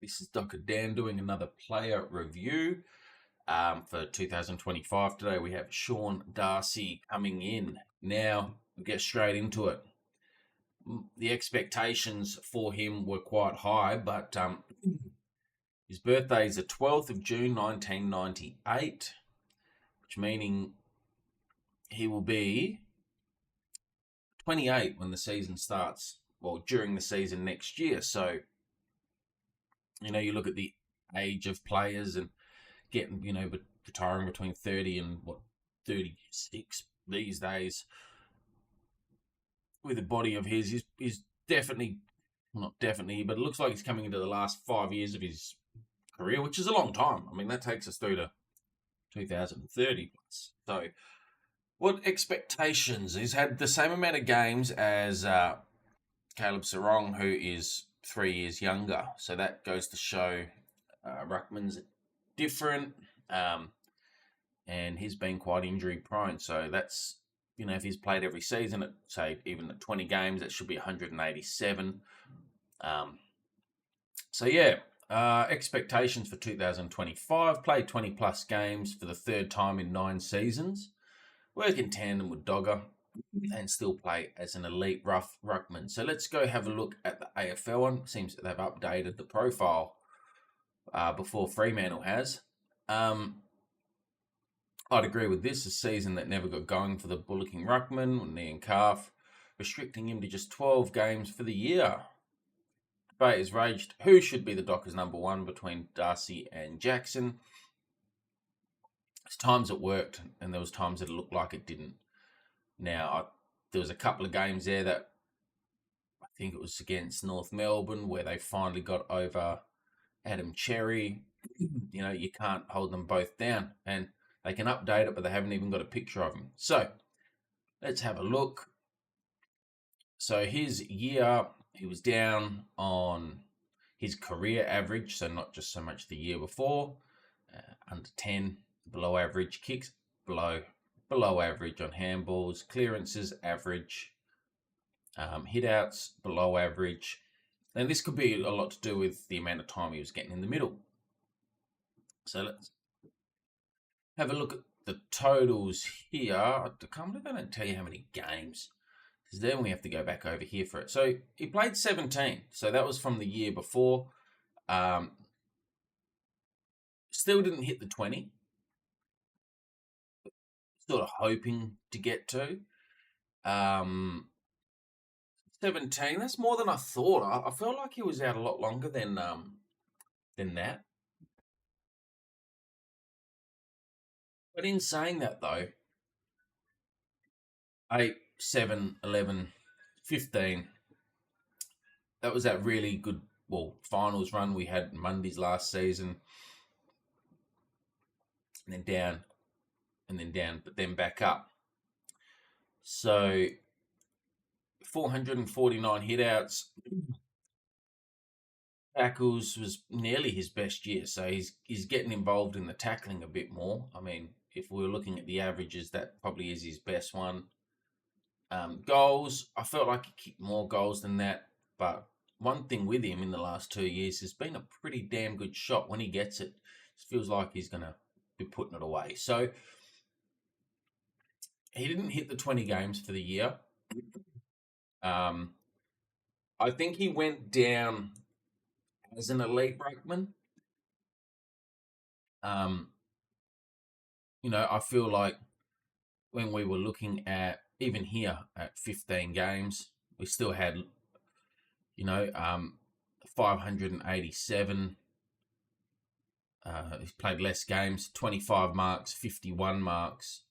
This is Dr. Dan doing another player review for 2025. Today we have Sean Darcy coming in. Now we'll get straight into it. The expectations for him were quite high, but his birthday is the 12th of June 1998, which meaning he will be 28 when the season starts, well, during the season next year. So, you look at the age of players and getting, retiring between 30 and 36 these days with a body of his is definitely, not definitely, but it looks like he's coming into the last 5 years of his career, which is a long time. I mean, that takes us through to 2030 plus. So, what expectations? He's had the same amount of games as Caleb Sarong, who is 3 years younger. So that goes to show Ruckman's different, and he's been quite injury prone. So that's, if he's played every season at, say, even at 20 games, that should be 187. Expectations for 2025, played 20 plus games for the third time in 9 seasons, work in tandem with Dogger, and still play as an elite ruckman. So let's go have a look at the AFL one. Seems that they've updated the profile before Fremantle has. I'd agree with this, a season that never got going for the bullocking ruckman, knee and calf, restricting him to just 12 games for the year. Debate has raged who should be the Dockers number one between Darcy and Jackson. There's times it worked, and there was times that it looked like it didn't. Now, there was a couple of games there that I think it was against North Melbourne where they finally got over Adam Cherry. You can't hold them both down, and they can update it, but they haven't even got a picture of him. So, let's have a look. So, his year, he was down on his career average, so not just so much the year before, under 10, below average kicks, below average on handballs, clearances average, hit-outs below average. And this could be a lot to do with the amount of time he was getting in the middle. So let's have a look at the totals here. I can't believe I don't tell you how many games, because then we have to go back over here for it. So he played 17. So that was from the year before. Still didn't hit the 20. Sort of hoping to get to. 17, that's more than I thought. I felt like he was out a lot longer than that. But in saying that, though, 8, 7, 11, 15, that was that really good, finals run we had Mondays last season. And then down, but then back up. So 449 hit-outs. Tackles was nearly his best year, so he's getting involved in the tackling a bit more. I mean, if we were looking at the averages, that probably is his best one. Goals, I felt like he kicked more goals than that, but one thing with him in the last 2 years has been a pretty damn good shot. When he gets it, it feels like he's going to be putting it away. So he didn't hit the 20 games for the year. I think he went down as an elite ruckman. I feel like when we were looking at, even here at 15 games, we still had, 587. He's played less games, 25 marks, 51 marks.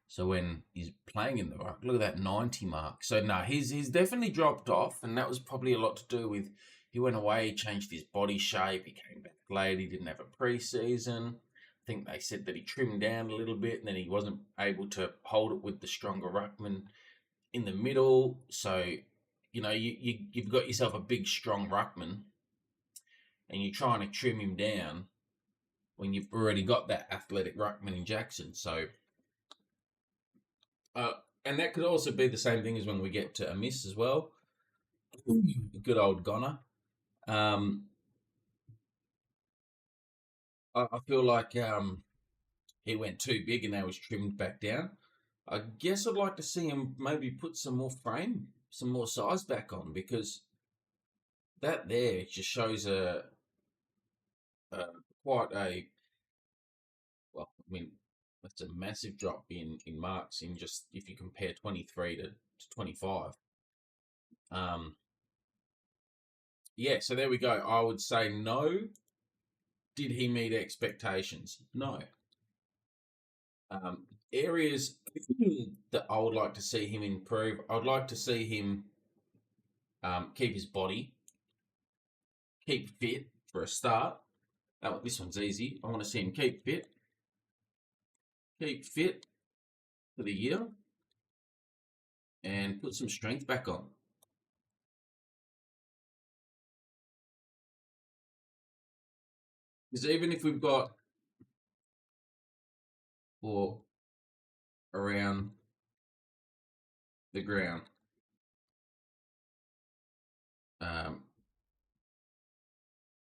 So when he's playing in the ruck, look at that 90 mark. So no, he's definitely dropped off, and that was probably a lot to do with he went away, he changed his body shape, he came back late, he didn't have a pre-season. I think they said that he trimmed down a little bit, and then he wasn't able to hold it with the stronger ruckman in the middle. So, you've got yourself a big, strong ruckman, and you're trying to trim him down when you've already got that athletic ruckman in Jackson. So, and that could also be the same thing as when we get to a miss as well. Good old Goner. I feel like he went too big and now he's trimmed back down. I guess I'd like to see him maybe put some more frame, some more size back on, because that there just shows a quite a well. I mean, that's a massive drop in marks in just if you compare 23 to 25. Yeah, so there we go. I would say no. Did he meet expectations? No. Areas that I would like to see him improve. I'd like to see him keep his body, keep fit for a start. Oh, this one's easy. I want to see him keep fit for the year, and put some strength back on. Because even if we've got or around the ground,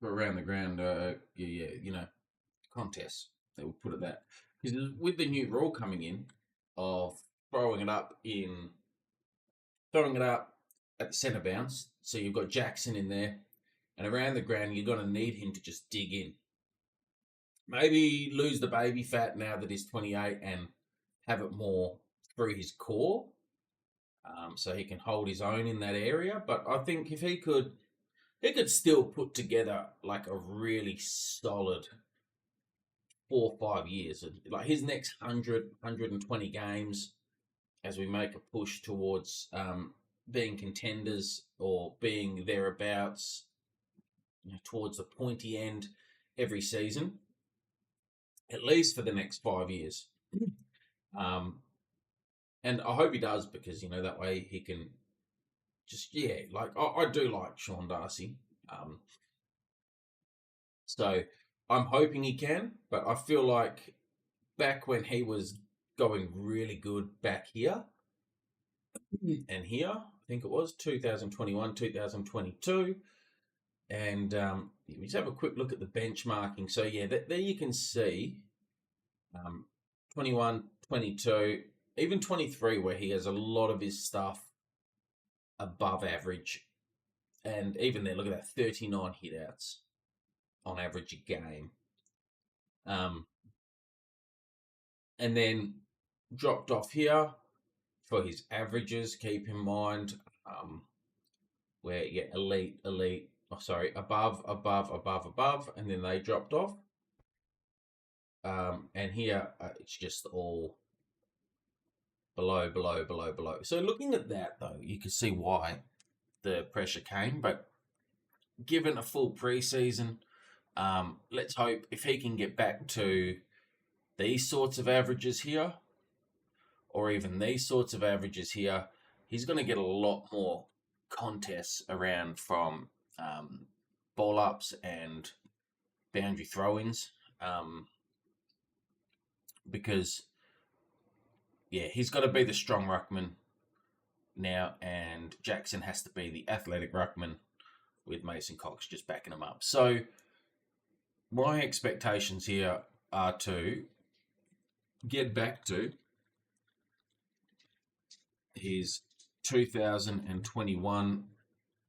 around the ground, contests. They will put it that because with the new rule coming in of throwing it up at the centre bounce, so you've got Jackson in there, and around the ground you're going to need him to just dig in. Maybe lose the baby fat now that he's 28 and have it more through his core, so he can hold his own in that area. But I think if he could still put together like a really solid 4 or 5 years, like his next 120 games, as we make a push towards being contenders or being thereabouts, towards the pointy end every season, at least for the next 5 years. And I hope he does, because that way he can just I do like Sean Darcy. So I'm hoping he can, but I feel like back when he was going really good back here and here, I think it was 2021, 2022, and let's have a quick look at the benchmarking. So yeah, there you can see 21, 22, even 23, where he has a lot of his stuff above average. And even there, look at that, 39 hitouts on average a game. And then dropped off here for his averages, keep in mind, where, elite, above, and then they dropped off. And here, it's just all below. So looking at that, though, you can see why the pressure came, but given a full preseason, let's hope if he can get back to these sorts of averages here, or even these sorts of averages here, he's going to get a lot more contests around from ball ups and boundary throw-ins, because he's got to be the strong ruckman now, and Jackson has to be the athletic ruckman, with Mason Cox just backing him up. So my expectations here are to get back to his 2021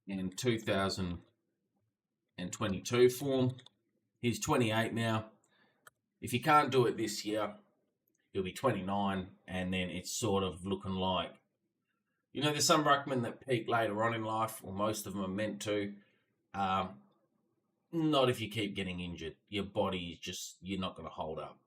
and 2022 form. He's 28 now. If he can't do it this year, he'll be 29, and then it's sort of looking like, there's some ruckmen that peak later on in life, or most of them are meant to. Not if you keep getting injured. Your body is just, you're not going to hold up.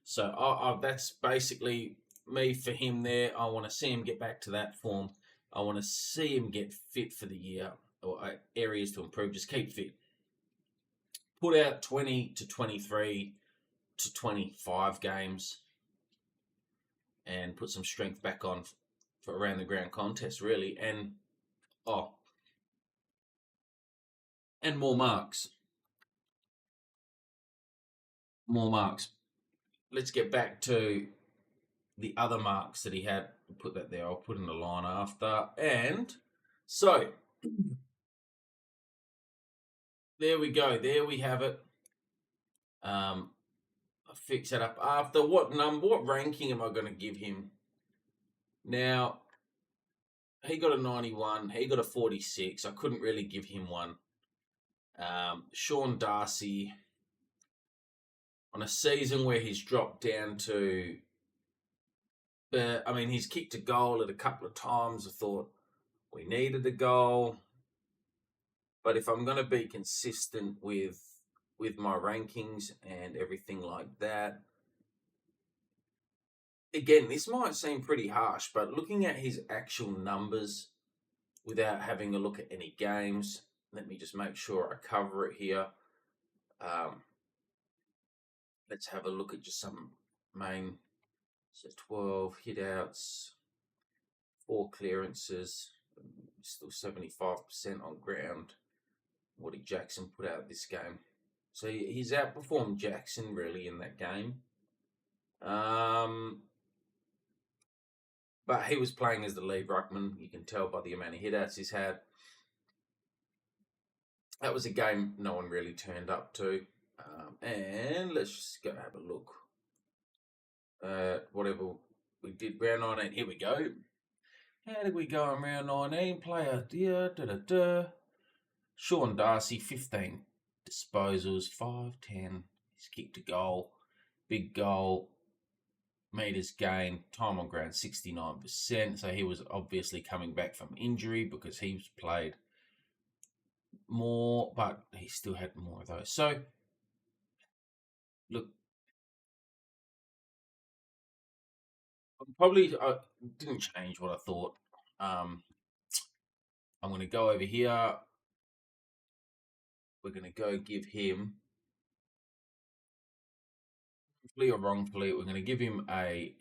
So that's basically me for him there. I want to see him get back to that form. I want to see him get fit for the year, or areas to improve. Just keep fit. Put out 20 to 23 to 25 games, and put some strength back on for around the ground contests, really. And more marks. More marks. Let's get back to the other marks that he had. I'll put that there. I'll put in the line after. And so there we go. There we have it. I'll fix that up after. What ranking am I going to give him? Now, he got a 91. He got a 46. I couldn't really give him one. Sean Darcy, on a season where he's dropped down to, he's kicked a goal at a couple of times. I thought we needed a goal. But if I'm going to be consistent with my rankings and everything like that, again, this might seem pretty harsh, but looking at his actual numbers without having a look at any games, let me just make sure I cover it here. Let's have a look at just some main. So 12 hit outs, 4 clearances, still 75% on ground. What did Jackson put out this game? So he's outperformed Jackson really in that game. But he was playing as the lead ruckman. You can tell by the amount of hit outs he's had. That was a game no one really turned up to. And let's just go have a look. Whatever we did, round 19. Here we go. How did we go on round 19? Player, Sean Darcy, 15 disposals, 5-10. He's kicked a goal. Big goal. Meters gained. Time on ground, 69%. So he was obviously coming back from injury because he's played more, but he still had more of those. So, look, I didn't change what I thought. I'm going to go over here. We're going to go give him, rightfully or wrongfully, we're going to give him a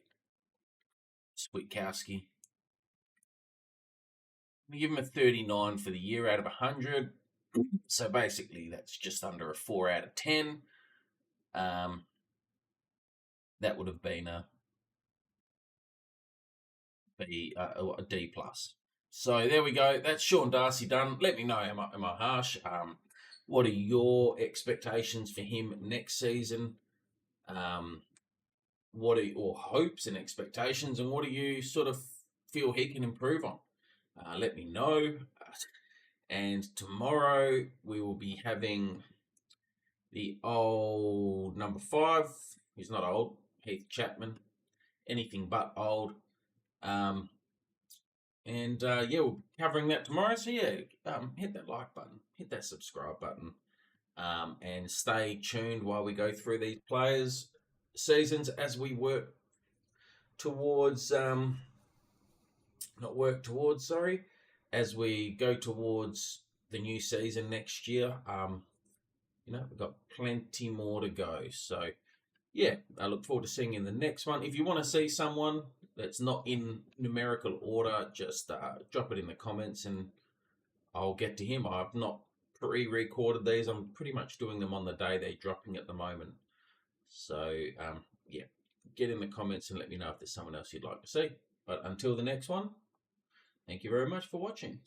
Switkowski. I'm going to give him a 39 for the year out of 100. So basically, that's just under a 4 out of 10. That would have been a D plus. So there we go. That's Sean Darcy done. Let me know, am I harsh? What are your expectations for him next season? What are your hopes and expectations, and what do you sort of feel he can improve on? Let me know. And tomorrow we will be having the old number 5. He's not old. Heath Chapman. Anything but old. We'll be covering that tomorrow. So hit that like button, hit that subscribe button, and stay tuned while we go through these players' seasons as we work towards as we go towards the new season next year. We've got plenty more to go. So yeah, I look forward to seeing you in the next one. If you want to see someone that's not in numerical order, just drop it in the comments and I'll get to him. I've not pre-recorded these. I'm pretty much doing them on the day they're dropping at the moment. So, get in the comments and let me know if there's someone else you'd like to see. But until the next one, thank you very much for watching.